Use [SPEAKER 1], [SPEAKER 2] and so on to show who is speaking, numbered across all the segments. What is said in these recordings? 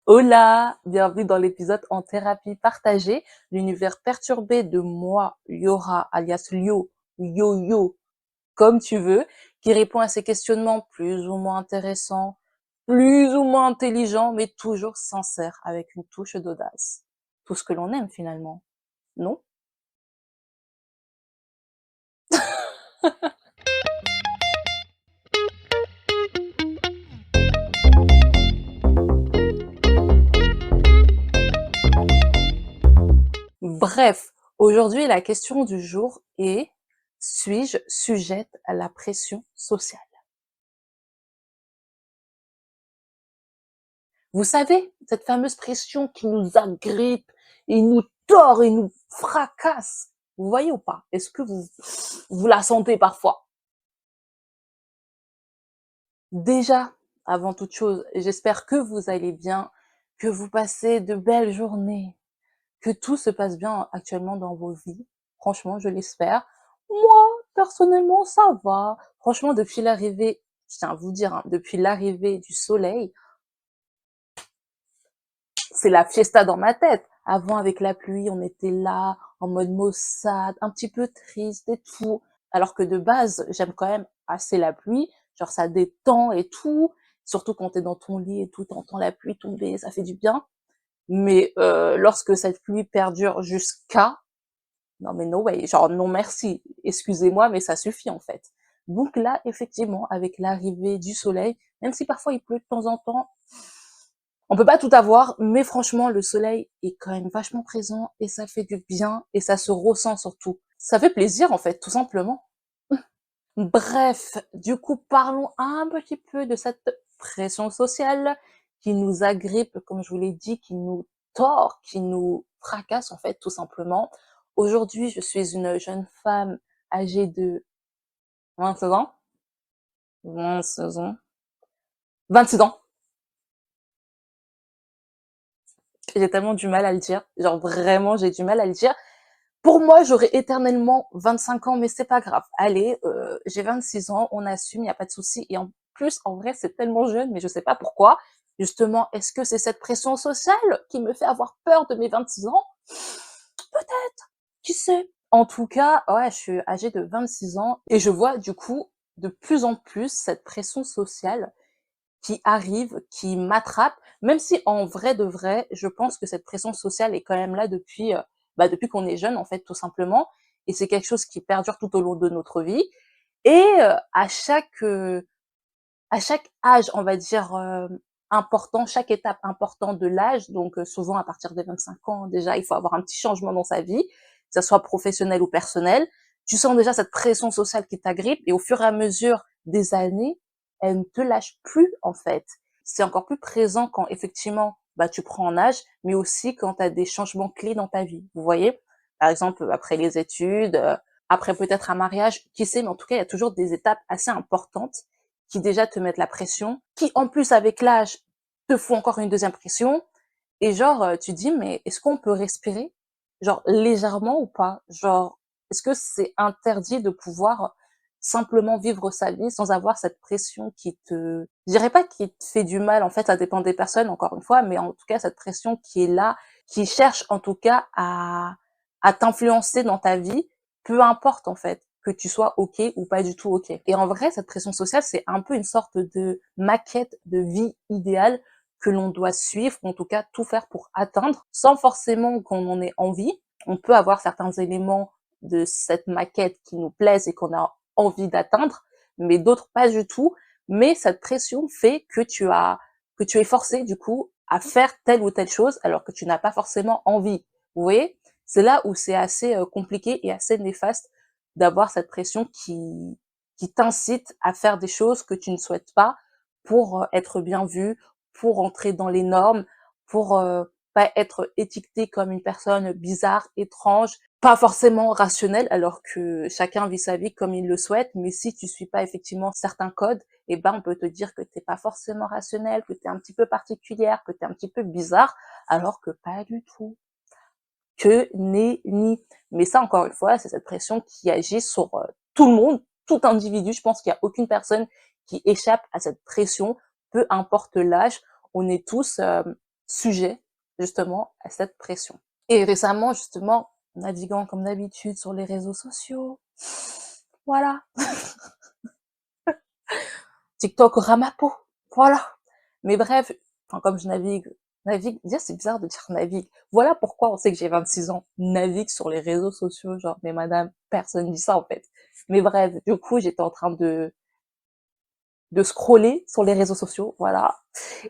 [SPEAKER 1] Hola, bienvenue dans l'épisode en thérapie partagée, l'univers perturbé de moi, Liora, alias Lio, Yo-Yo, comme tu veux, qui répond à ces questionnements plus ou moins intéressants, plus ou moins intelligents, mais toujours sincères, avec une touche d'audace. Tout ce que l'on aime finalement, non? Bref, aujourd'hui la question du jour est: suis-je sujette à la pression sociale? Vous savez, cette fameuse pression qui nous agrippe et nous tord et nous fracasse. Vous voyez ou pas? Est-ce que vous la sentez parfois? Déjà, avant toute chose, j'espère que vous allez bien, que vous passez de belles journées, que tout se passe bien actuellement dans vos vies. Franchement, je l'espère. Moi, personnellement, ça va. Franchement, depuis l'arrivée, je tiens à vous dire, hein, depuis l'arrivée du soleil, c'est la fiesta dans ma tête. Avant, avec la pluie, on était là, en mode maussade, un petit peu triste et tout. Alors que de base, j'aime quand même assez la pluie. Genre, ça détend et tout. Surtout quand t'es dans ton lit et tout, t'entends la pluie tomber, ça fait du bien. Mais lorsque cette pluie perdure jusqu'à... Non mais no way, genre non merci, excusez-moi, mais ça suffit en fait. Donc là, effectivement, avec l'arrivée du soleil, même si parfois il pleut de temps en temps, on peut pas tout avoir, mais franchement, le soleil est quand même vachement présent et ça fait du bien et ça se ressent surtout. Ça fait plaisir en fait, tout simplement. Bref, du coup, parlons un petit peu de cette pression sociale qui nous agrippe, comme je vous l'ai dit, qui nous tord, qui nous fracasse en fait, tout simplement. Aujourd'hui, je suis une jeune femme âgée de 26 ans, 26 ans, 26 ans. J'ai tellement du mal à le dire. Genre vraiment, j'ai du mal à le dire. Pour moi, j'aurais éternellement 25 ans, mais c'est pas grave. Allez, j'ai 26 ans, on assume, il y a pas de souci. Et en plus, en vrai, c'est tellement jeune, mais je sais pas pourquoi. Justement, est-ce que c'est cette pression sociale qui me fait avoir peur de mes 26 ans? Peut-être, qui sait? En tout cas, ouais, je suis âgée de 26 ans et je vois du coup de plus en plus cette pression sociale qui arrive, qui m'attrape, même si en vrai de vrai, je pense que cette pression sociale est quand même là depuis, depuis qu'on est jeune en fait, tout simplement. Et c'est quelque chose qui perdure tout au long de notre vie. Et à chaque âge, on va dire, important, chaque étape importante de l'âge, donc souvent à partir des 25 ans, déjà, il faut avoir un petit changement dans sa vie, que ça soit professionnel ou personnel. Tu sens déjà cette pression sociale qui t'agrippe et au fur et à mesure des années, elle ne te lâche plus, en fait. C'est encore plus présent quand effectivement, tu prends en âge, mais aussi quand tu as des changements clés dans ta vie. Vous voyez? Par exemple, après les études, après peut-être un mariage, qui sait, mais en tout cas, il y a toujours des étapes assez importantes qui déjà te mettent la pression, qui en plus avec l'âge te font encore une deuxième pression. Et genre, tu dis, mais est-ce qu'on peut respirer? Genre légèrement ou pas? Genre, est-ce que c'est interdit de pouvoir simplement vivre sa vie sans avoir cette pression qui te, je dirais pas qui te fait du mal, en fait, ça dépend des personnes, encore une fois, mais en tout cas, cette pression qui est là, qui cherche en tout cas à t'influencer dans ta vie, peu importe, en fait, que tu sois OK ou pas du tout OK. Et en vrai, cette pression sociale, c'est un peu une sorte de maquette de vie idéale que l'on doit suivre, en tout cas tout faire pour atteindre, sans forcément qu'on en ait envie. On peut avoir certains éléments de cette maquette qui nous plaisent et qu'on a envie d'atteindre, mais d'autres pas du tout. Mais cette pression fait que tu es forcé du coup à faire telle ou telle chose alors que tu n'as pas forcément envie. Vous voyez? C'est là où c'est assez compliqué et assez néfaste d'avoir cette pression qui t'incite à faire des choses que tu ne souhaites pas pour être bien vu, pour entrer dans les normes, pour pas être étiqueté comme une personne bizarre, étrange, pas forcément rationnelle, alors que chacun vit sa vie comme il le souhaite. Mais si tu suis pas effectivement certains codes, eh ben on peut te dire que t'es pas forcément rationnel, que t'es un petit peu particulière, que t'es un petit peu bizarre, alors que pas du tout. Que nenni. Mais ça, encore une fois, c'est cette pression qui agit sur tout le monde, tout individu. Je pense qu'il n'y a aucune personne qui échappe à cette pression, peu importe l'âge. On est tous sujet, justement, à cette pression. Et récemment, justement, naviguant comme d'habitude sur les réseaux sociaux, voilà, TikTok Ramapo, voilà. Mais bref, enfin, comme je navigue, déjà c'est bizarre de dire navigue. Voilà pourquoi on sait que j'ai 26 ans, navigue sur les réseaux sociaux, genre, mais madame, personne dit ça en fait. Mais bref, du coup, j'étais en train de scroller sur les réseaux sociaux, voilà.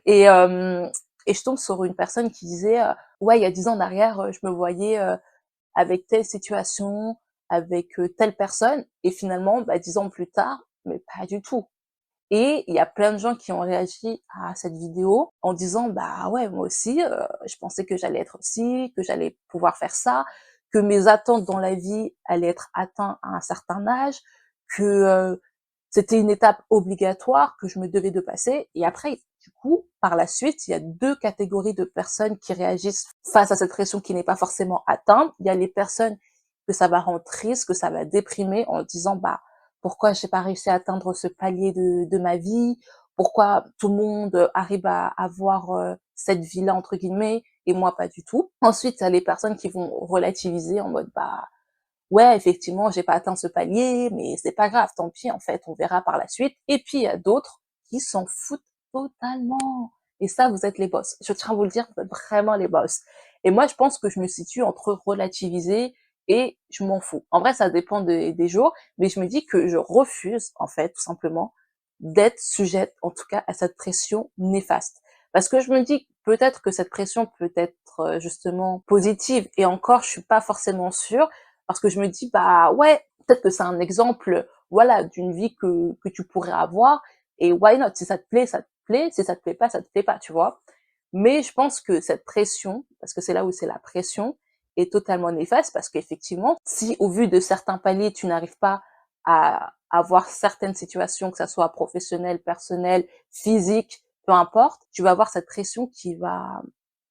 [SPEAKER 1] Et, euh, et je tombe sur une personne qui disait, ouais, il y a 10 ans en arrière, je me voyais avec telle situation, avec telle personne, et finalement, bah, 10 ans plus tard, mais pas du tout. Et il y a plein de gens qui ont réagi à cette vidéo en disant, bah ouais, moi aussi, je pensais que j'allais être ci, que j'allais pouvoir faire ça, que mes attentes dans la vie allaient être atteintes à un certain âge, que c'était une étape obligatoire que je me devais de passer. Et après, du coup, par la suite, il y a deux catégories de personnes qui réagissent face à cette pression qui n'est pas forcément atteinte. Il y a les personnes que ça va rendre triste, que ça va déprimer en disant, bah, pourquoi j'ai pas réussi à atteindre ce palier de ma vie? Pourquoi tout le monde arrive à avoir cette vie-là, entre guillemets, et moi pas du tout? Ensuite, il y a les personnes qui vont relativiser en mode, bah, ouais, effectivement, j'ai pas atteint ce palier, mais c'est pas grave, tant pis, en fait, on verra par la suite. Et puis, il y a d'autres qui s'en foutent totalement. Et ça, vous êtes les boss. Je tiens à vous le dire, vous êtes vraiment les boss. Et moi, je pense que je me situe entre relativiser et je m'en fous. En vrai, ça dépend des jours, mais je me dis que je refuse, en fait, tout simplement, d'être sujette, en tout cas, à cette pression néfaste. Parce que je me dis peut-être que cette pression peut être justement positive, et encore, je suis pas forcément sûre, parce que je me dis, bah ouais, peut-être que c'est un exemple, voilà, d'une vie que tu pourrais avoir, et why not? Si ça te plaît, ça te plaît, si ça te plaît pas, ça te plaît pas, tu vois. Mais je pense que cette pression, parce que c'est là où c'est la pression, est totalement néfaste, parce qu'effectivement, si au vu de certains paliers, tu n'arrives pas à avoir certaines situations, que ça soit professionnelle, personnelle, physique, peu importe, tu vas avoir cette pression qui va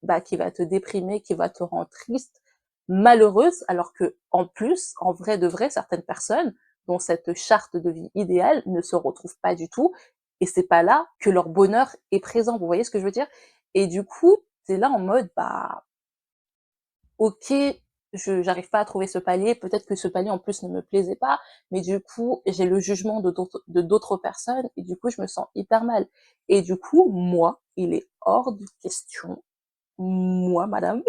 [SPEAKER 1] te déprimer, qui va te rendre triste, malheureuse, alors que en plus, en vrai de vrai, certaines personnes dont cette charte de vie idéale ne se retrouvent pas du tout, et c'est pas là que leur bonheur est présent. Vous voyez ce que je veux dire? Et du coup, c'est là en mode, bah, ok, j'arrive pas à trouver ce palier, peut-être que ce palier en plus ne me plaisait pas, mais du coup, j'ai le jugement de d'autres personnes, et du coup, je me sens hyper mal. Et du coup, moi, il est hors de question, moi, madame,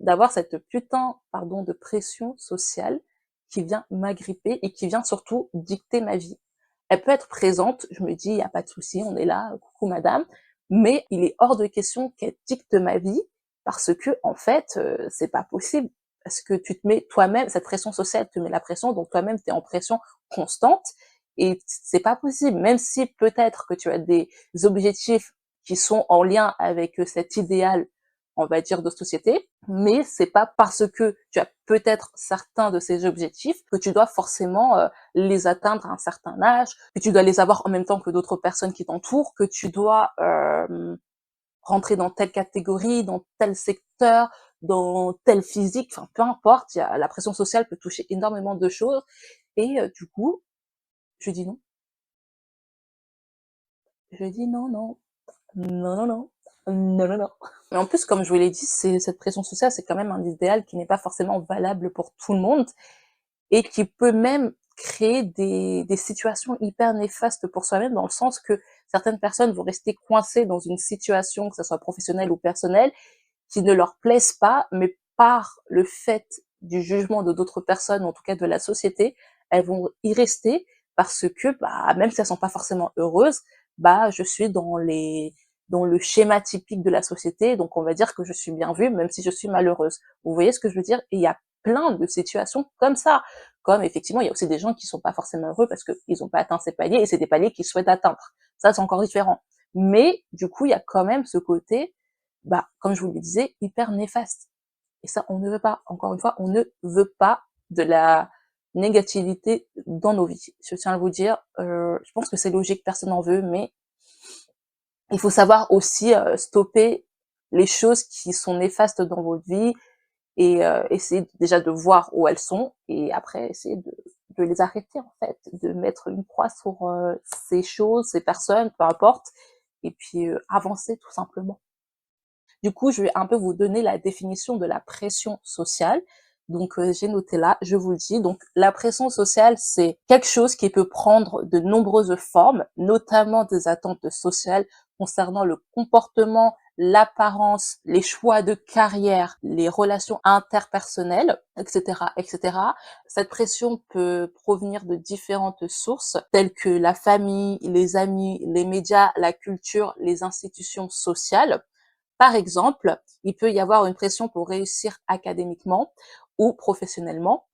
[SPEAKER 1] d'avoir cette putain, pardon, de pression sociale qui vient m'agripper et qui vient surtout dicter ma vie. Elle peut être présente, je me dis, il n'y a pas de souci, on est là, coucou madame, mais il est hors de question qu'elle dicte ma vie, parce que, en fait, c'est pas possible. Parce que tu te mets toi-même, cette pression sociale te met la pression, donc toi-même, tu es en pression constante, et c'est pas possible. Même si peut-être que tu as des objectifs qui sont en lien avec cet idéal, on va dire, de société, mais c'est pas parce que tu as peut-être certains de ces objectifs que tu dois forcément les atteindre à un certain âge, que tu dois les avoir en même temps que d'autres personnes qui t'entourent, que tu dois rentrer dans telle catégorie, dans tel secteur, dans tel physique, enfin peu importe, la pression sociale peut toucher énormément de choses, et du coup, je dis non, je dis non, non, non, non, non, non, non, non. Mais en plus, comme je vous l'ai dit, cette pression sociale, c'est quand même un idéal qui n'est pas forcément valable pour tout le monde, et qui peut même créer des situations hyper néfastes pour soi-même, dans le sens que certaines personnes vont rester coincées dans une situation, que ce soit professionnelle ou personnelle, qui ne leur plaisent pas, mais par le fait du jugement de d'autres personnes, en tout cas de la société, elles vont y rester, parce que, bah, même si elles sont pas forcément heureuses, bah, je suis dans le schéma typique de la société, donc on va dire que je suis bien vue, même si je suis malheureuse. Vous voyez ce que je veux dire? Et il y a plein de situations comme ça. Comme effectivement, il y a aussi des gens qui sont pas forcément heureux parce qu'ils n'ont pas atteint ces paliers, et c'est des paliers qu'ils souhaitent atteindre. Ça, c'est encore différent. Mais du coup, il y a quand même ce côté, bah, comme je vous le disais, hyper néfaste. Et ça, on ne veut pas. Encore une fois, on ne veut pas de la négativité dans nos vies. Je tiens à vous dire, je pense que c'est logique, personne n'en veut, mais il faut savoir aussi stopper les choses qui sont néfastes dans votre vie, et essayer déjà de voir où elles sont, et après essayer de les arrêter, en fait, de mettre une croix sur ces choses, ces personnes, peu importe, et puis avancer tout simplement. Du coup, je vais un peu vous donner la définition de la pression sociale. Donc, j'ai noté là, je vous le dis. Donc, la pression sociale, c'est quelque chose qui peut prendre de nombreuses formes, notamment des attentes sociales concernant le comportement, l'apparence, les choix de carrière, les relations interpersonnelles, etc., etc. Cette pression peut provenir de différentes sources, telles que la famille, les amis, les médias, la culture, les institutions sociales. Par exemple, il peut y avoir une pression pour réussir académiquement ou professionnellement,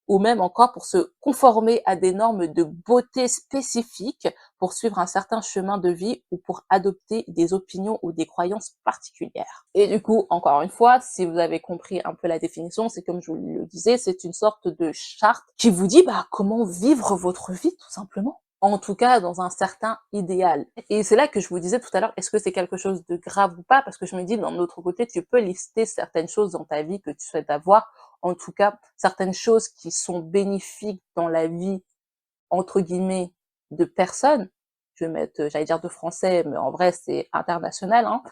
[SPEAKER 1] ou même encore pour se conformer à des normes de beauté spécifiques, pour suivre un certain chemin de vie ou pour adopter des opinions ou des croyances particulières. Et du coup, encore une fois, si vous avez compris un peu la définition, c'est comme je vous le disais, c'est une sorte de charte qui vous dit comment vivre votre vie tout simplement. En tout cas, dans un certain idéal. Et c'est là que je vous disais tout à l'heure, est-ce que c'est quelque chose de grave ou pas? Parce que je me dis, d'un autre côté, tu peux lister certaines choses dans ta vie que tu souhaites avoir, en tout cas, certaines choses qui sont bénéfiques dans la vie, entre guillemets, de personnes. Je vais mettre, j'allais dire de français, mais en vrai, c'est international, hein.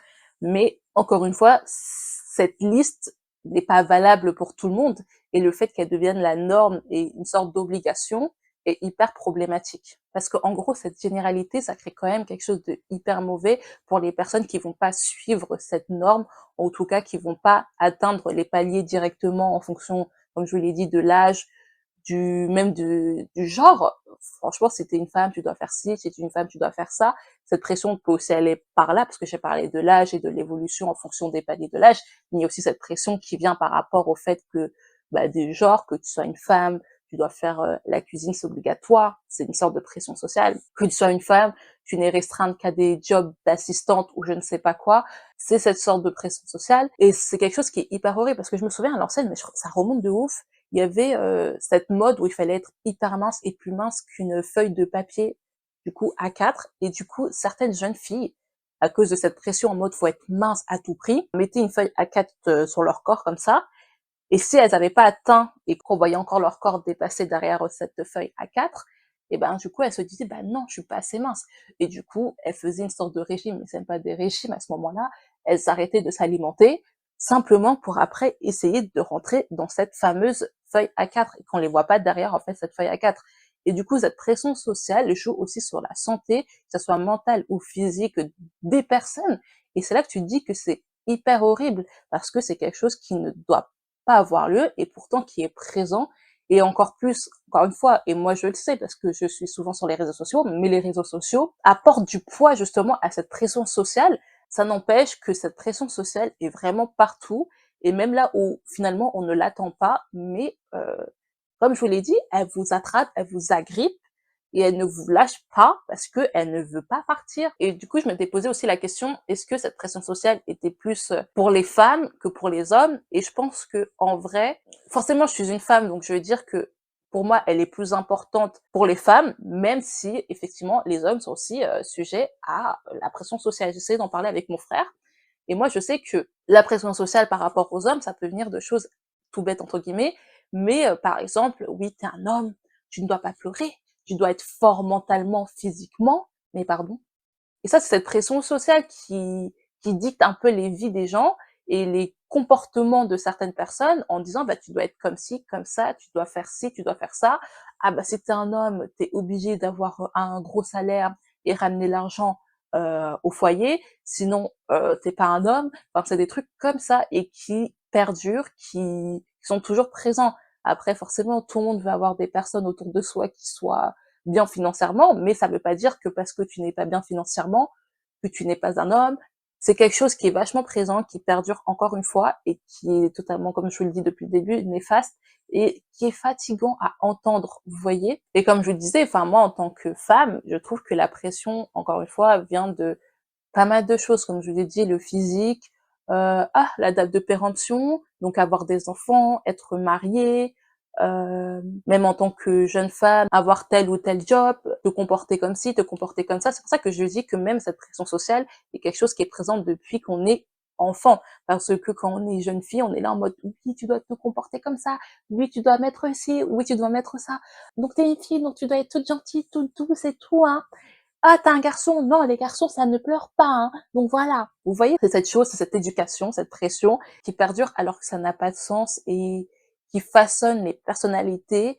[SPEAKER 1] Mais encore une fois, cette liste n'est pas valable pour tout le monde. Et le fait qu'elle devienne la norme et une sorte d'obligation est hyper problématique. Parce qu'en gros, cette généralité, ça crée quand même quelque chose de hyper mauvais pour les personnes qui vont pas suivre cette norme, ou en tout cas qui vont pas atteindre les paliers directement en fonction, comme je vous l'ai dit, de l'âge, du genre. Franchement, si t'es une femme, tu dois faire ci, si t'es une femme, tu dois faire ça. Cette pression peut aussi aller par là, parce que j'ai parlé de l'âge et de l'évolution en fonction des paliers de l'âge. Il y a aussi cette pression qui vient par rapport au fait que, des genres, que tu sois une femme, tu dois faire la cuisine, c'est obligatoire. C'est une sorte de pression sociale. Que tu sois une femme, tu n'es restreinte qu'à des jobs d'assistante ou je ne sais pas quoi. C'est cette sorte de pression sociale. Et c'est quelque chose qui est hyper horrible, parce que je me souviens à l'ancienne, mais ça remonte de ouf, il y avait cette mode où il fallait être hyper mince et plus mince qu'une feuille de papier, du coup A4, et du coup certaines jeunes filles, à cause de cette pression en mode faut être mince à tout prix, mettaient une feuille A4 sur leur corps comme ça, et si elles n'avaient pas atteint et qu'on voyait encore leur corps dépasser derrière cette feuille A4, et ben du coup elles se disaient non, je suis pas assez mince, et du coup elles faisaient une sorte de régime, mais c'est même pas des régimes à ce moment-là, elles arrêtaient de s'alimenter simplement pour après essayer de rentrer dans cette fameuse feuille A4 et qu'on les voit pas derrière en fait cette feuille A4. Et du coup cette pression sociale joue aussi sur la santé, que ce soit mentale ou physique des personnes, et c'est là que tu te dis que c'est hyper horrible parce que c'est quelque chose qui ne doit pas avoir lieu et pourtant qui est présent, et encore plus, encore une fois, et moi je le sais parce que je suis souvent sur les réseaux sociaux, mais les réseaux sociaux apportent du poids justement à cette pression sociale. Ça n'empêche que cette pression sociale est vraiment partout, et même là où finalement on ne l'attend pas, mais comme je vous l'ai dit, elle vous attrape, elle vous agrippe, et elle ne vous lâche pas parce qu'elle ne veut pas partir. Et du coup, je m'étais posé aussi la question, est-ce que cette pression sociale était plus pour les femmes que pour les hommes? Et je pense que en vrai, forcément, je suis une femme, donc je veux dire que pour moi, elle est plus importante pour les femmes, même si effectivement les hommes sont aussi sujets à la pression sociale. J'essaie d'en parler avec mon frère, et moi, je sais que la pression sociale par rapport aux hommes, ça peut venir de choses tout bêtes entre guillemets, mais par exemple, oui, t'es un homme, tu ne dois pas pleurer, tu dois être fort mentalement, physiquement, mais pardon. Et ça, c'est cette pression sociale qui dicte un peu les vies des gens et les comportements de certaines personnes en disant, tu dois être comme ci, comme ça, tu dois faire ci, tu dois faire ça. Ah, si t'es un homme, t'es obligé d'avoir un gros salaire et ramener l'argent au foyer, sinon t'es pas un homme. Enfin, c'est des trucs comme ça et qui perdurent, qui sont toujours présents. Après, forcément, tout le monde veut avoir des personnes autour de soi qui soient bien financièrement, mais ça veut pas dire que parce que tu n'es pas bien financièrement, que tu n'es pas un homme. C'est quelque chose qui est vachement présent, qui perdure encore une fois, et qui est totalement, comme je vous le dis depuis le début, néfaste, et qui est fatigant à entendre, vous voyez. Et comme je vous le disais, enfin moi en tant que femme, je trouve que la pression, encore une fois, vient de pas mal de choses, comme je vous l'ai dit, le physique, la date de péremption, donc avoir des enfants, être mariée, même en tant que jeune femme, avoir tel ou tel job, te comporter comme ci, te comporter comme ça. C'est pour ça que je dis que même cette pression sociale est quelque chose qui est présent depuis qu'on est enfant. Parce que quand on est jeune fille, on est là en mode oui, tu dois te comporter comme ça, oui, tu dois mettre ci, oui, tu dois mettre ça. Donc t'es une fille, donc tu dois être toute gentille, toute douce et tout, hein. «Ah, tu un garçon? Non, les garçons, ça ne pleure pas, hein, donc voilà». Vous voyez? C'est cette chose, c'est cette éducation, cette pression qui perdure alors que ça n'a pas de sens et qui façonne les personnalités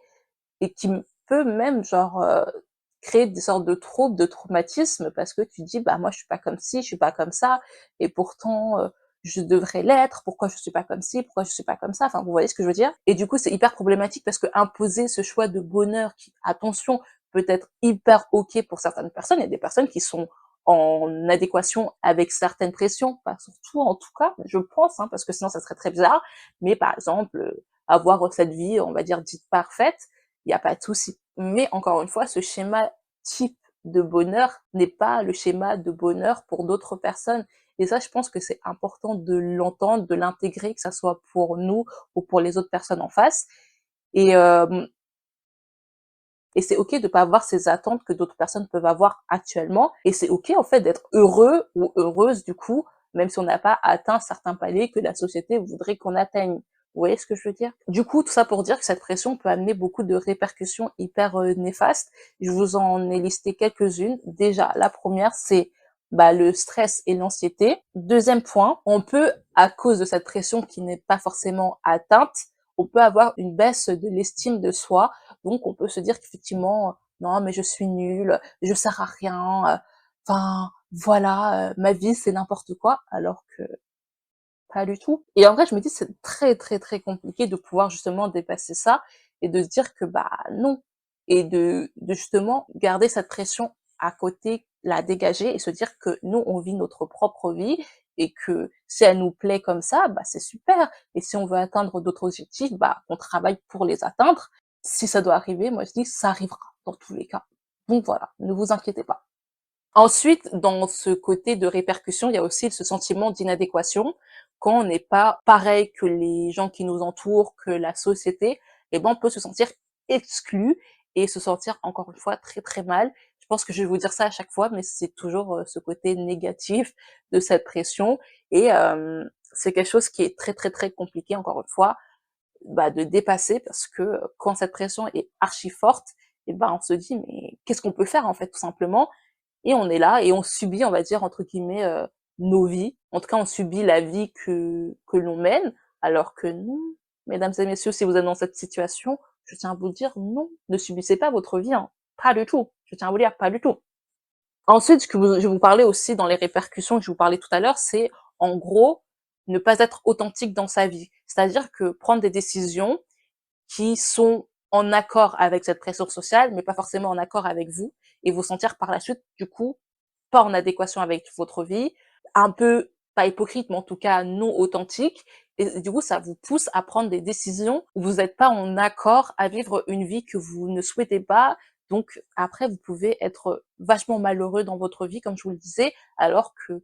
[SPEAKER 1] et qui peut même genre, créer des sortes de troubles, de traumatismes parce que tu dis: «Bah, moi, je suis pas comme ci, je suis pas comme ça et pourtant, je devrais l'être. Pourquoi je suis pas comme ci? Pourquoi je suis pas comme ça?» Enfin, vous voyez ce que je veux dire? Et du coup, c'est hyper problématique parce que imposer ce choix de bonheur qui, attention, peut être hyper OK pour certaines personnes. Il y a des personnes qui sont en adéquation avec certaines pressions, pas surtout en tout cas, je pense, hein, parce que sinon ça serait très bizarre. Mais par exemple, avoir cette vie, on va dire, dite parfaite, il y a pas de souci. Mais encore une fois, ce schéma type de bonheur n'est pas le schéma de bonheur pour d'autres personnes. Et ça, je pense que c'est important de l'entendre, de l'intégrer, que ça soit pour nous ou pour les autres personnes en face. Et, et c'est ok de pas avoir ces attentes que d'autres personnes peuvent avoir actuellement. Et c'est ok en fait d'être heureux ou heureuse du coup, même si on n'a pas atteint certains paliers que la société voudrait qu'on atteigne. Vous voyez ce que je veux dire? Du coup, tout ça pour dire que cette pression peut amener beaucoup de répercussions hyper néfastes. Je vous en ai listé quelques-unes. Déjà, la première, c'est bah, le stress et l'anxiété. Deuxième point, on peut, à cause de cette pression qui n'est pas forcément atteinte, on peut avoir une baisse de l'estime de soi, donc on peut se dire qu'effectivement, non mais je suis nulle, je sers à rien, enfin voilà, ma vie c'est n'importe quoi, alors que pas du tout. Et en vrai, je me dis c'est très très très compliqué de pouvoir justement dépasser ça et de se dire que bah non et de justement garder cette pression à côté, la dégager et se dire que nous on vit notre propre vie et que si elle nous plaît comme ça, bah c'est super. Et si on veut atteindre d'autres objectifs, bah on travaille pour les atteindre. Si ça doit arriver, moi je dis ça arrivera dans tous les cas. Donc voilà, ne vous inquiétez pas. Ensuite, dans ce côté de répercussion, il y a aussi ce sentiment d'inadéquation. Quand on n'est pas pareil que les gens qui nous entourent, que la société, eh ben, on peut se sentir exclu et se sentir encore une fois très très mal. Je pense que je vais vous dire ça à chaque fois, mais c'est toujours ce côté négatif de cette pression et c'est quelque chose qui est très très très compliqué encore une fois bah, de dépasser parce que quand cette pression est archi forte, et ben on se dit mais qu'est-ce qu'on peut faire en fait tout simplement et on est là et on subit, on va dire, entre guillemets, nos vies. En tout cas, on subit la vie que l'on mène, alors que non, mesdames et messieurs, si vous êtes dans cette situation, je tiens à vous dire non, ne subissez pas votre vie, hein. Pas du tout. Je tiens à vous dire, pas du tout. Ensuite, ce que je vais vous parler aussi dans les répercussions que je vous parlais tout à l'heure, c'est en gros ne pas être authentique dans sa vie. C'est-à-dire que prendre des décisions qui sont en accord avec cette pression sociale, mais pas forcément en accord avec vous, et vous sentir par la suite, du coup, pas en adéquation avec votre vie, un peu, pas hypocrite, mais en tout cas non authentique, et du coup, ça vous pousse à prendre des décisions où vous n'êtes pas en accord à vivre une vie que vous ne souhaitez pas. Donc après, vous pouvez être vachement malheureux dans votre vie, comme je vous le disais, alors que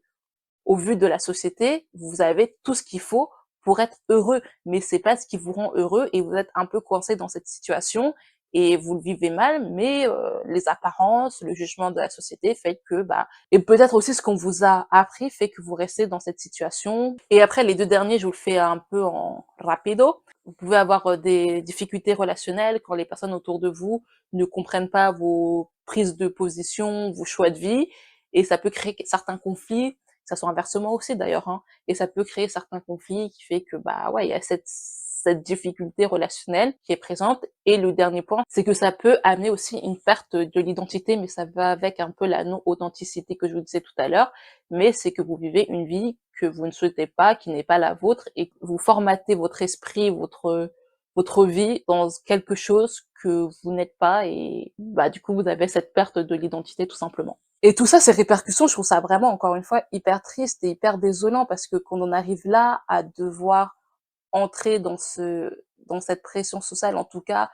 [SPEAKER 1] au vu de la société, vous avez tout ce qu'il faut pour être heureux, mais c'est pas ce qui vous rend heureux et vous êtes un peu coincé dans cette situation et vous le vivez mal, mais les apparences, le jugement de la société fait que bah et peut-être aussi ce qu'on vous a appris fait que vous restez dans cette situation. Et après les deux derniers, je vous le fais un peu en rapido. Vous pouvez avoir des difficultés relationnelles quand les personnes autour de vous ne comprennent pas vos prises de position, vos choix de vie, et ça peut créer certains conflits, ça soit inversement aussi d'ailleurs, hein, et ça peut créer certains conflits qui fait que bah ouais, il y a cette difficulté relationnelle qui est présente. Et le dernier point, c'est que ça peut amener aussi une perte de l'identité, mais ça va avec un peu la non-authenticité que je vous disais tout à l'heure, mais c'est que vous vivez une vie que vous ne souhaitez pas, qui n'est pas la vôtre, et que vous formatez votre esprit, votre vie dans quelque chose que vous n'êtes pas, et bah du coup vous avez cette perte de l'identité tout simplement. Et tout ça, ces répercussions, je trouve ça vraiment, encore une fois, hyper triste et hyper désolant parce que quand on arrive là à devoir entrer dans cette pression sociale, en tout cas,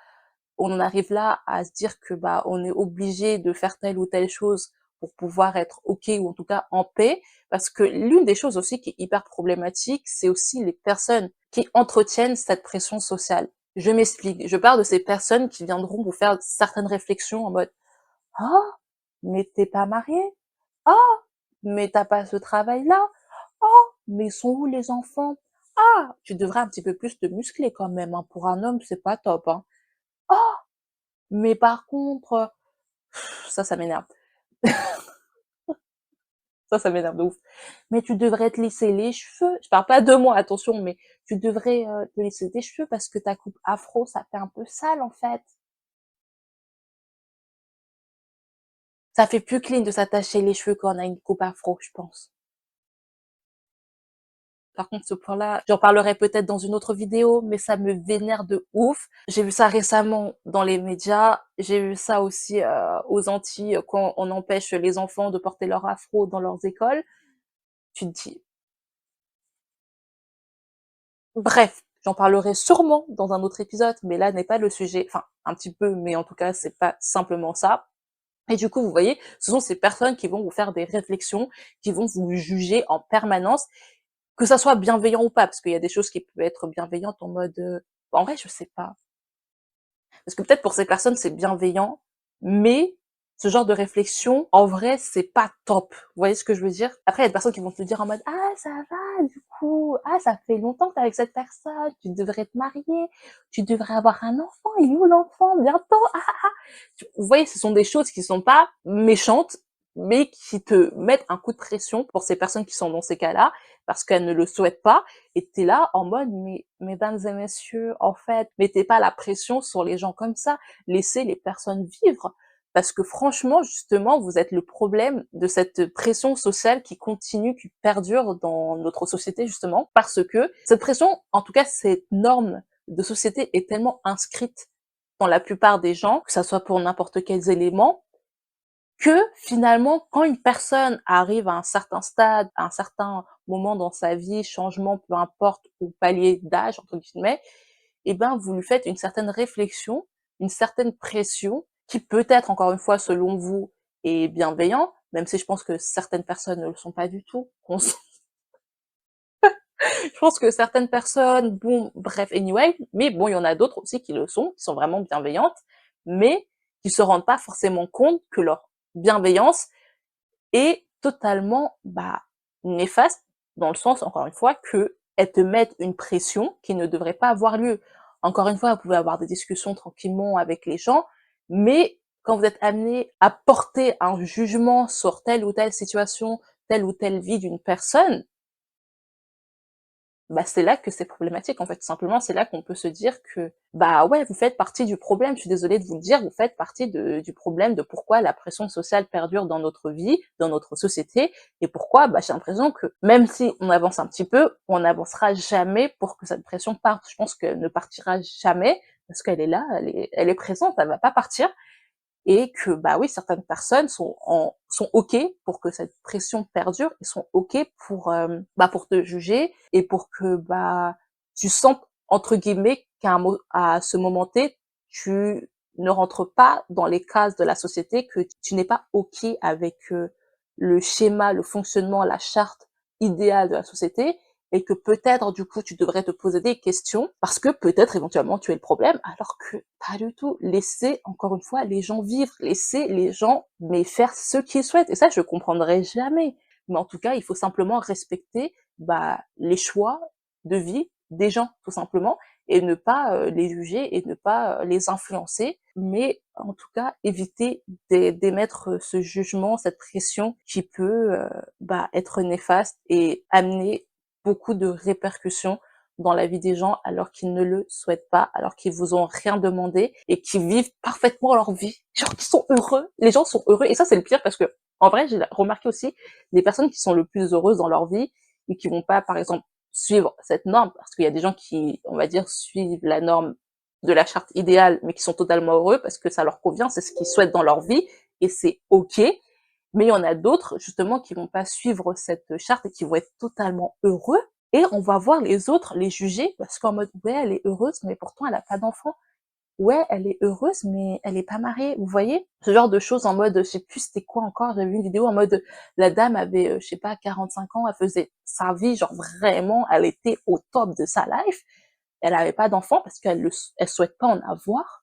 [SPEAKER 1] on en arrive là à se dire que bah on est obligé de faire telle ou telle chose pour pouvoir être ok ou en tout cas en paix. Parce que l'une des choses aussi qui est hyper problématique, c'est aussi les personnes qui entretiennent cette pression sociale. Je m'explique. Je parle de ces personnes qui viendront vous faire certaines réflexions en mode «Ah, mais t'es pas marié? Ah, mais t'as pas ce travail-là? Oh, mais sont où les enfants? Ah, tu devrais un petit peu plus te muscler quand même, hein. Pour un homme, c'est pas top, hein. Oh, mais par contre, ça m'énerve. Ça m'énerve de ouf. Mais tu devrais te lisser les cheveux. Je parle pas de moi, attention, mais tu devrais te lisser tes cheveux parce que ta coupe afro, ça fait un peu sale en fait. Ça fait plus clean de s'attacher les cheveux quand on a une coupe afro, je pense. Par contre, ce point-là, j'en parlerai peut-être dans une autre vidéo, mais ça me vénère de ouf. J'ai vu ça récemment dans les médias. J'ai vu ça aussi aux Antilles quand on empêche les enfants de porter leur afro dans leurs écoles. Tu te dis, bref, j'en parlerai sûrement dans un autre épisode, mais là n'est pas le sujet. Enfin, un petit peu, mais en tout cas, c'est pas simplement ça. Et du coup, vous voyez, ce sont ces personnes qui vont vous faire des réflexions, qui vont vous juger en permanence, que ça soit bienveillant ou pas, parce qu'il y a des choses qui peuvent être bienveillantes en mode, en vrai, je sais pas. Parce que peut-être pour ces personnes, c'est bienveillant, mais ce genre de réflexion, en vrai, c'est pas top. Vous voyez ce que je veux dire? Après, il y a des personnes qui vont te dire en mode, ah, ça va, du coup, ah, ça fait longtemps que t'es avec cette personne, tu devrais te marier, tu devrais avoir un enfant, il est où l'enfant? Bientôt, ah, ah, ah. Vous voyez, ce sont des choses qui sont pas méchantes, mais qui te mettent un coup de pression pour ces personnes qui sont dans ces cas-là, parce qu'elles ne le souhaitent pas, et t'es là en mode, mais mesdames et messieurs, en fait, mettez pas la pression sur les gens comme ça, laissez les personnes vivre. Parce que franchement, justement, vous êtes le problème de cette pression sociale qui continue, qui perdure dans notre société, justement, parce que cette pression, en tout cas, cette norme de société est tellement inscrite dans la plupart des gens, que ça soit pour n'importe quels éléments, que finalement, quand une personne arrive à un certain stade, à un certain moment dans sa vie, changement, peu importe, ou palier d'âge, entre guillemets, eh ben, vous lui faites une certaine réflexion, une certaine pression, qui peut-être, encore une fois, selon vous, est bienveillant, même si je pense que certaines personnes ne le sont pas du tout. Je pense que certaines personnes, bon, bref, anyway, mais bon, il y en a d'autres aussi qui sont vraiment bienveillantes, mais qui se rendent pas forcément compte que leur bienveillance est totalement, bah, néfaste, dans le sens, encore une fois, que elles te mettent une pression qui ne devrait pas avoir lieu. Encore une fois, vous pouvez avoir des discussions tranquillement avec les gens, mais quand vous êtes amené à porter un jugement sur telle ou telle situation, telle ou telle vie d'une personne, bah, c'est là que c'est problématique, en fait. Tout simplement, c'est là qu'on peut se dire que, bah ouais, vous faites partie du problème. Je suis désolée de vous le dire, vous faites partie du problème de pourquoi la pression sociale perdure dans notre vie, dans notre société, et pourquoi, bah, j'ai l'impression que même si on avance un petit peu, on n'avancera jamais pour que cette pression parte. Je pense qu'elle ne partira jamais parce qu'elle est là, elle est présente, elle va pas partir et que bah oui, certaines personnes sont ok pour que cette pression perdure, ils sont ok pour bah pour te juger et pour que bah tu sens entre guillemets à ce moment T, tu ne rentres pas dans les cases de la société, que tu n'es pas ok avec le schéma, le fonctionnement, la charte idéale de la société et que peut-être du coup tu devrais te poser des questions parce que peut-être éventuellement tu es le problème alors que pas du tout. Laissez encore une fois les gens vivre, laissez les gens mais faire ce qu'ils souhaitent et ça je comprendrai jamais. Mais en tout cas, il faut simplement respecter bah les choix de vie des gens tout simplement et ne pas les juger et ne pas les influencer, mais en tout cas éviter d'émettre ce jugement, cette pression qui peut bah, être néfaste et amener beaucoup de répercussions dans la vie des gens alors qu'ils ne le souhaitent pas, alors qu'ils vous ont rien demandé et qui vivent parfaitement leur vie. Genre, ils sont heureux. Les gens sont heureux. Et ça, c'est le pire parce que, en vrai, j'ai remarqué aussi des personnes qui sont le plus heureuses dans leur vie et qui vont pas, par exemple, suivre cette norme parce qu'il y a des gens qui, on va dire, suivent la norme de la charte idéale mais qui sont totalement heureux parce que ça leur convient, c'est ce qu'ils souhaitent dans leur vie et c'est ok. Mais il y en a d'autres, justement, qui vont pas suivre cette charte et qui vont être totalement heureux. Et on va voir les autres les juger parce qu'en mode, ouais, elle est heureuse, mais pourtant elle a pas d'enfant. Ouais, elle est heureuse, mais elle est pas mariée. Vous voyez? Ce genre de choses en mode, je sais plus c'était quoi encore, j'avais vu une vidéo en mode, la dame avait, je sais pas, 45 ans, elle faisait sa vie, genre vraiment, elle était au top de sa life. Elle avait pas d'enfant parce elle souhaite pas en avoir.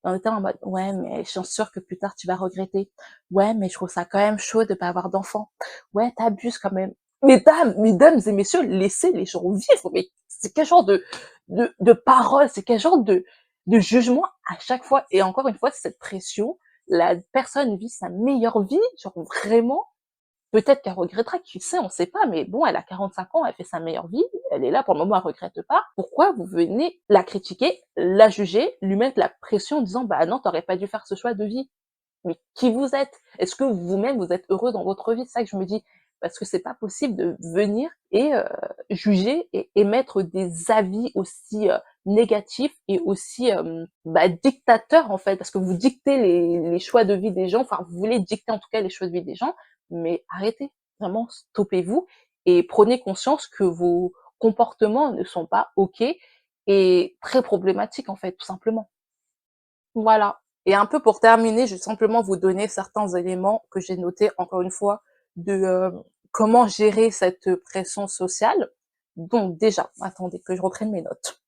[SPEAKER 1] On était en mode, ouais, mais je suis sûre que plus tard tu vas regretter. Ouais, mais je trouve ça quand même chaud de pas avoir d'enfant. Ouais, t'abuses quand même. Mesdames et messieurs, laissez les gens vivre. Mais c'est quel genre de parole, c'est quel genre de jugement à chaque fois. Et encore une fois, cette pression, la personne vit sa meilleure vie, genre vraiment, Peut-être qu'elle regrettera, qui sait, on sait pas, mais bon, elle a 45 ans, elle fait sa meilleure vie, elle est là pour le moment, elle regrette pas. Pourquoi vous venez la critiquer, la juger, lui mettre la pression en disant: «Bah non, tu aurais pas dû faire ce choix de vie»? Mais qui vous êtes? Est-ce que vous-même, vous êtes heureux dans votre vie? C'est ça que je me dis. Parce que c'est pas possible de venir et juger et émettre des avis aussi négatifs et aussi dictateurs en fait, parce que vous dictez les choix de vie des gens, enfin vous voulez dicter en tout cas les choix de vie des gens, mais arrêtez, vraiment stoppez-vous et prenez conscience que vos comportements ne sont pas OK et très problématiques en fait, tout simplement. Voilà. Et un peu pour terminer, je vais simplement vous donner certains éléments que j'ai notés, encore une fois, de comment gérer cette pression sociale. Donc déjà, attendez que je reprenne mes notes.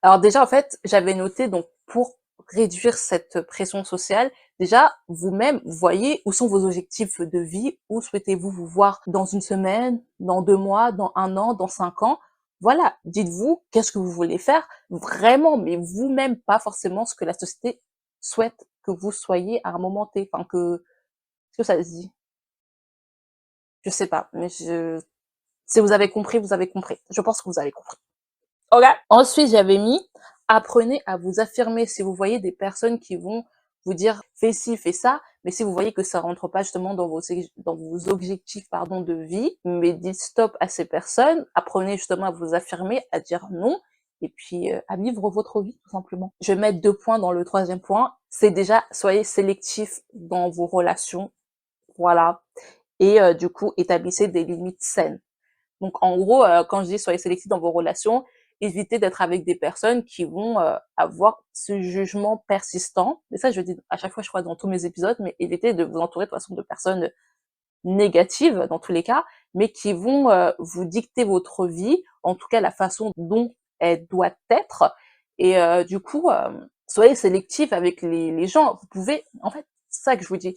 [SPEAKER 1] Alors déjà, en fait, j'avais noté donc pour réduire cette pression sociale, déjà vous-même, vous voyez où sont vos objectifs de vie, où souhaitez-vous vous voir dans une semaine, dans 2 mois, dans 1 an, dans 5 ans. Voilà, dites-vous qu'est-ce que vous voulez faire vraiment, mais vous-même, pas forcément ce que la société souhaite que vous soyez à un moment T. Enfin que est-ce que ça se dit? Je sais pas, mais je si vous avez compris, vous avez compris. Je pense que vous avez compris. OK. Ensuite, j'avais mis: apprenez à vous affirmer. Si vous voyez des personnes qui vont vous dire: «Fais ci, fais ça», mais si vous voyez que ça rentre pas justement dans vos objectifs, pardon, de vie, mais dites stop à ces personnes. Apprenez justement à vous affirmer, à dire non et puis, à vivre votre vie tout simplement. Je vais mettre 2 points dans le troisième point. C'est déjà soyez sélectif dans vos relations, voilà et du coup, établissez des limites saines. Donc en gros, quand je dis soyez sélectif dans vos relations, évitez d'être avec des personnes qui vont avoir ce jugement persistant. Et ça, je le dis à chaque fois, je crois, dans tous mes épisodes, mais évitez de vous entourer de toute façon de personnes négatives dans tous les cas, mais qui vont vous dicter votre vie, en tout cas la façon dont elle doit être. Et du coup, soyez sélectif avec les gens. Vous pouvez, en fait, c'est ça que je vous dis,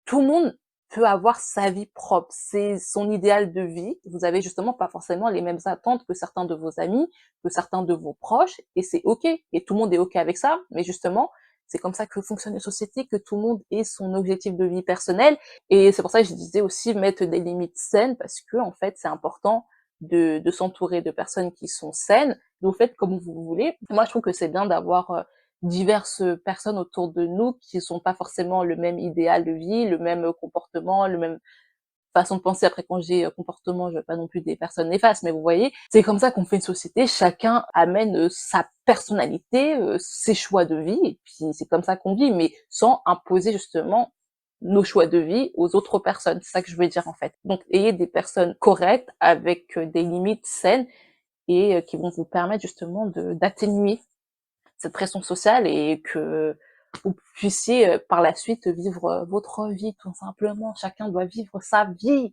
[SPEAKER 1] tout le monde peut avoir sa vie propre, c'est son idéal de vie. Vous avez justement pas forcément les mêmes attentes que certains de vos amis, que certains de vos proches, et c'est OK. Et tout le monde est OK avec ça, mais justement, c'est comme ça que fonctionne une société, que tout le monde ait son objectif de vie personnel. Et c'est pour ça que je disais aussi mettre des limites saines, parce que en fait, c'est important de s'entourer de personnes qui sont saines. Vous faites comme vous voulez. Moi, je trouve que c'est bien d'avoir diverses personnes autour de nous qui sont pas forcément le même idéal de vie, le même comportement, le même façon de penser. Après, quand je dis comportement, je veux pas non plus des personnes néfastes, mais vous voyez, c'est comme ça qu'on fait une société. Chacun amène sa personnalité, ses choix de vie, et puis c'est comme ça qu'on vit, mais sans imposer justement nos choix de vie aux autres personnes. C'est ça que je veux dire en fait. Donc, ayez des personnes correctes avec des limites saines et qui vont vous permettre justement d'atténuer cette pression sociale et que vous puissiez par la suite vivre votre vie tout simplement. Chacun doit vivre sa vie.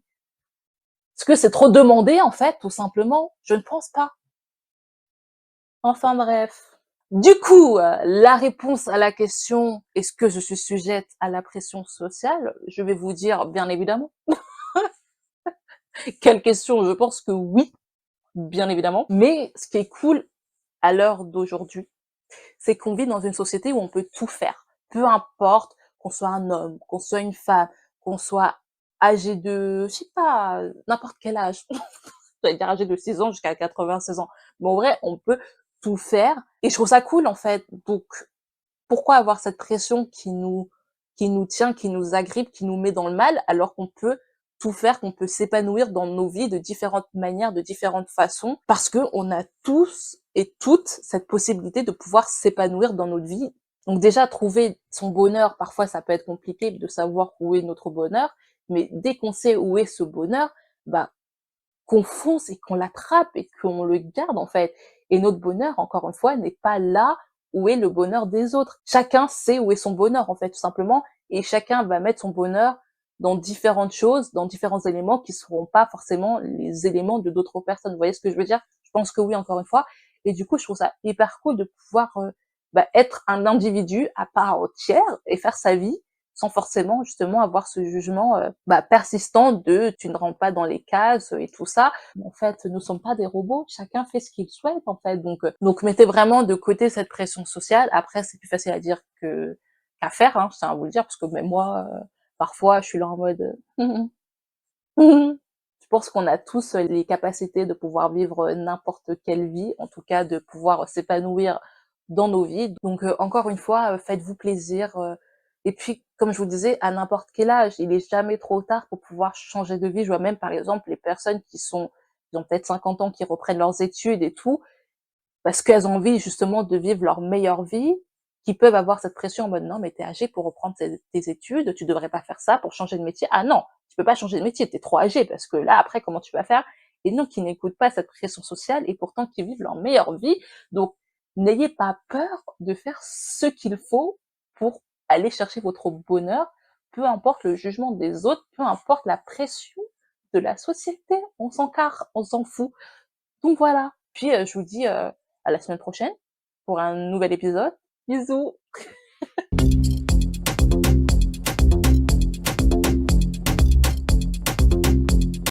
[SPEAKER 1] Est-ce que c'est trop demandé en fait, tout simplement? Je ne pense pas. Enfin bref. Du coup, la réponse à la question est-ce que je suis sujette à la pression sociale? Je vais vous dire bien évidemment. Quelle question? Je pense que oui, bien évidemment. Mais ce qui est cool à l'heure d'aujourd'hui, c'est qu'on vit dans une société où on peut tout faire. Peu importe qu'on soit un homme, qu'on soit une femme, qu'on soit âgé de, je sais pas, n'importe quel âge. J'allais dire âgé de 6 ans jusqu'à 96 ans. Mais en vrai, on peut tout faire. Et je trouve ça cool, en fait. Donc, pourquoi avoir cette pression qui nous tient, qui nous agrippe, qui nous met dans le mal, alors qu'on peut tout faire, qu'on peut s'épanouir dans nos vies de différentes manières, de différentes façons, parce que on a tous et toutes cette possibilité de pouvoir s'épanouir dans notre vie. Donc déjà, trouver son bonheur, parfois ça peut être compliqué de savoir où est notre bonheur, mais dès qu'on sait où est ce bonheur, bah, qu'on fonce et qu'on l'attrape et qu'on le garde en fait. Et notre bonheur, encore une fois, n'est pas là où est le bonheur des autres. Chacun sait où est son bonheur en fait, tout simplement, et chacun va mettre son bonheur dans différentes choses, dans différents éléments qui seront pas forcément les éléments de d'autres personnes. Vous voyez ce que je veux dire? Je pense que oui, encore une fois. Et du coup, je trouve ça hyper cool de pouvoir être un individu à part entière et faire sa vie sans forcément justement avoir ce jugement persistant de tu ne rentres pas dans les cases et tout ça. En fait, nous ne sommes pas des robots, chacun fait ce qu'il souhaite en fait. Donc mettez vraiment de côté cette pression sociale. Après, c'est plus facile à dire que qu'à faire, hein, je tiens à vous le dire, parce que même moi, parfois, je suis là en mode Je pense qu'on a tous les capacités de pouvoir vivre n'importe quelle vie, en tout cas de pouvoir s'épanouir dans nos vies. Donc encore une fois, faites-vous plaisir, et puis comme je vous disais, à n'importe quel âge, il est jamais trop tard pour pouvoir changer de vie. Je vois même par exemple les personnes qui ont peut-être 50 ans, qui reprennent leurs études et tout, parce qu'elles ont envie justement de vivre leur meilleure vie, qui peuvent avoir cette pression en mode: «Non mais tu es âgé pour reprendre tes études, tu devrais pas faire ça pour changer de métier». Ah non, tu peux pas changer de métier, tu es trop âgé parce que là après comment tu vas faire? Et non, qui n'écoutent pas cette pression sociale et pourtant qui vivent leur meilleure vie. Donc n'ayez pas peur de faire ce qu'il faut pour aller chercher votre bonheur, peu importe le jugement des autres, peu importe la pression de la société, on s'en carre, on s'en fout. Donc voilà. Puis je vous dis, à la semaine prochaine pour un nouvel épisode. Bisous.